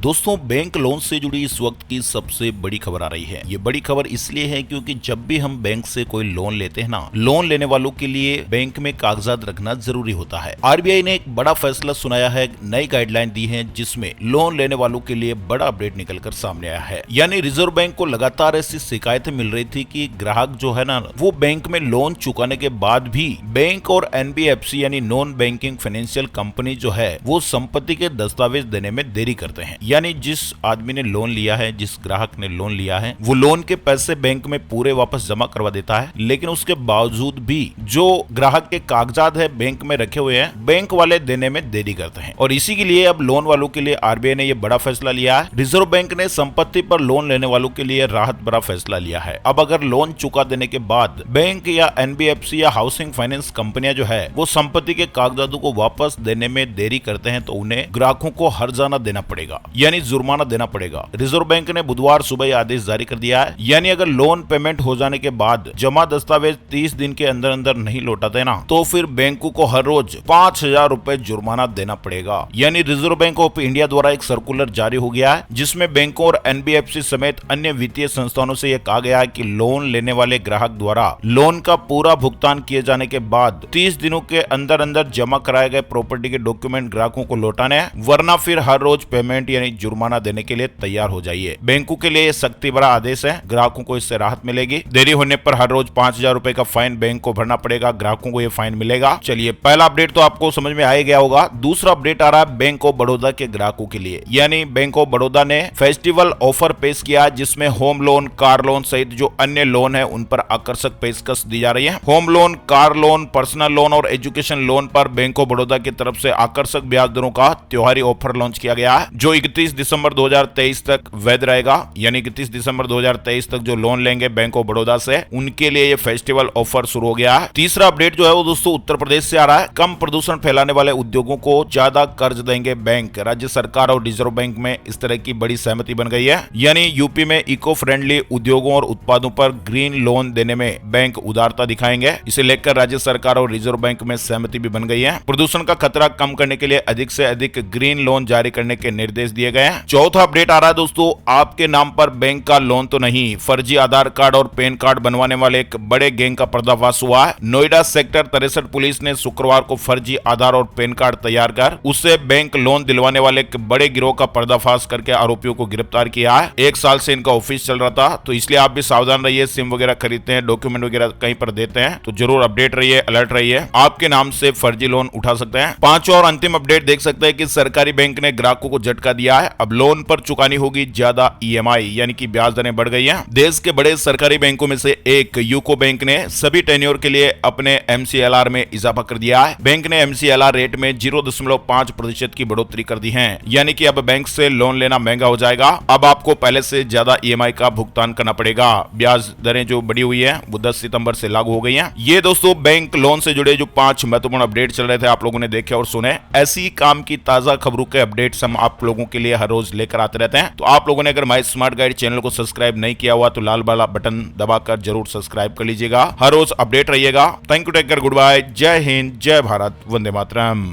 दोस्तों, bank loan से जुड़ी इस वक्त की सबसे बड़ी खबर आ रही है। ये बड़ी खबर इसलिए है क्योंकि जब भी हम बैंक से कोई लोन लेते हैं ना, लोन लेने वालों के लिए बैंक में कागजात रखना जरूरी होता है। आरबीआई ने एक बड़ा फैसला सुनाया है, नई गाइडलाइन दी है, जिसमें लोन लेने वालों के लिए बड़ा अपडेट निकलकर सामने आया है। यानी रिजर्व बैंक को लगातार ऐसी शिकायतें मिल रही थी कि ग्राहक जो है ना, वो बैंक में लोन चुकाने के बाद भी बैंक और एनबीएफसी यानी नॉन बैंकिंग फाइनेंशियल कंपनी जो है, वो संपत्ति के दस्तावेज देने में देरी करते हैं। यानी जिस आदमी ने लोन लिया है, जिस ग्राहक ने लोन लिया है, वो लोन के पैसे बैंक में पूरे वापस जमा करवा देता है, लेकिन उसके बावजूद भी जो ग्राहक के कागजात है बैंक में रखे हुए हैं, बैंक वाले देने में देरी करते हैं। और इसी के लिए अब लोन वालों के लिए आरबीआई ने यह बड़ा फैसला लिया है। रिजर्व बैंक ने संपत्ति पर लोन लेने वालों के लिए राहत भरा फैसला लिया है। अब अगर लोन चुका देने के बाद बैंक या एनबीएफसी या हाउसिंग फाइनेंस कंपनियां जो है, वो संपत्ति के कागजातों को वापस देने में देरी करते हैं, तो उन्हें ग्राहकों को हर्जाना देना पड़ेगा, यानी जुर्माना देना पड़ेगा। रिजर्व बैंक ने बुधवार सुबह यह आदेश जारी कर दिया है। यानी अगर लोन पेमेंट हो जाने के बाद जमा दस्तावेज 30 दिन के अंदर अंदर नहीं लौटाते ना, तो फिर बैंकों को हर रोज 5,000 रुपए जुर्माना देना पड़ेगा। यानी रिजर्व बैंक ऑफ इंडिया द्वारा एक सर्कुलर जारी हो गया है, जिसमें बैंकों और एनबीएफसी समेत अन्य वित्तीय संस्थानों से यह कहा गया है कि लोन लेने वाले ग्राहक द्वारा लोन का पूरा भुगतान किए जाने के बाद 30 दिनों के अंदर अंदर जमा कराए गए प्रॉपर्टी के डॉक्यूमेंट ग्राहकों को लौटाने हैं, वरना फिर हर रोज पेमेंट यानी जुर्माना देने के लिए तैयार हो जाइए। बैंकों के लिए सख्ती भरा आदेश है, ग्राहकों को इससे राहत मिलेगी। देरी होने पर हर रोज 5,000 रुपए का फाइन बैंक को भरना पड़ेगा, ग्राहकों को यह फाइन मिलेगा। चलिए, पहला अपडेट तो आपको समझ में आ ही गया होगा। दूसरा अपडेट आ रहा है बैंक ऑफ बड़ौदा के ग्राहकों के लिए। यानी बैंक ऑफ बड़ौदा ने फेस्टिवल ऑफर पेश किया, जिसमें होम लोन, कार लोन सहित जो अन्य लोन है, उन पर आकर्षक पेशकश दी जा रही है। Home loan, car loan, personal loan और एजुकेशन लोन पर बैंक ऑफ बड़ौदा की तरफ से आकर्षक ब्याज दरों का त्योहारी ऑफर लॉन्च किया गया है, जो 31 दिसंबर 2023 तक वैध रहेगा। यानी 31 दिसंबर 2023 तक जो लोन लेंगे बैंक ऑफ बड़ौदा से, उनके लिए ये फेस्टिवल ऑफर शुरू हो गया है। तीसरा अपडेट जो है वो दोस्तों उत्तर प्रदेश से आ रहा है। कम प्रदूषण फैलाने वाले उद्योगों को ज्यादा कर्ज देंगे बैंक। राज्य सरकार और रिजर्व बैंक में इस तरह की बड़ी सहमति बन गई है। यानी यूपी में इको फ्रेंडली उद्योगों और उत्पादों पर ग्रीन लोन देने में बैंक उदारता दिखाएंगे। इसे लेकर राज्य सरकार और रिजर्व बैंक में सहमति भी बन गई है। प्रदूषण का खतरा कम करने के लिए अधिक से अधिक ग्रीन लोन जारी करने के निर्देश दिए गए हैं। चौथा अपडेट आ रहा है दोस्तों, आपके नाम पर बैंक का लोन तो नहीं, फर्जी आधार कार्ड और पैन कार्ड बनवाने वाले एक बड़े गैंग का पर्दाफाश हुआ है। नोएडा सेक्टर 63 पुलिस ने शुक्रवार को फर्जी आधार और पैन कार्ड तैयार कर उससे बैंक लोन दिलवाने वाले एक बड़े गिरोह का पर्दाफाश करके आरोपियों को गिरफ्तार किया है। 1 साल से इनका ऑफिस चल रहा था, तो इसलिए आप भी सावधान रहिए। सिम वगैरह खरीदते हैं, डॉक्यूमेंट वगैरह कहीं पर देते हैं, तो जरूर अपडेट रहिए, अलर्ट रहिए। आपके नाम से फर्जी लोन उठा सकते हैं। पांचवा और अंतिम अपडेट देख सकते हैं कि सरकारी बैंक ने ग्राहकों को झटका दिया है। अब लोन पर चुकानी होगी ज्यादा ईएमआई, यानी कि ब्याज दरें बढ़ गई हैं। देश के बड़े सरकारी बैंकों में से एक यूको बैंक ने सभी टेन्योर के लिए अपने एमसीएलआर में इजाफा कर दिया है। बैंक ने एमसीएलआर रेट में 0.5% की बढ़ोतरी कर दी है। यानी कि अब बैंक से लोन लेना महंगा हो जाएगा। अब आपको पहले से ज्यादा ईएमआई का भुगतान करना पड़ेगा। ब्याज दरें जो बढ़ी हुई है वो 10 सितंबर से लागू हो गई हैं। ये दोस्तों बैंक लोन से जुड़े जो 5 महत्वपूर्ण अपडेट चल रहे थे, आप लोगों ने देखे और सुने। ऐसी काम की ताजा खबरों के अपडेट्स हम आप लोगों के लिए हर रोज लेकर आते रहते हैं। तो आप लोगों ने अगर माय स्मार्ट गाइड चैनल को सब्सक्राइब नहीं किया हुआ तो लाल वाला बटन दबाकर जरूर सब्सक्राइब कर लीजिएगा। हर रोज अपडेट रहिएगा। Thank you, take care, good bye, जय हिंद, जय भारत, वंदे मातरम।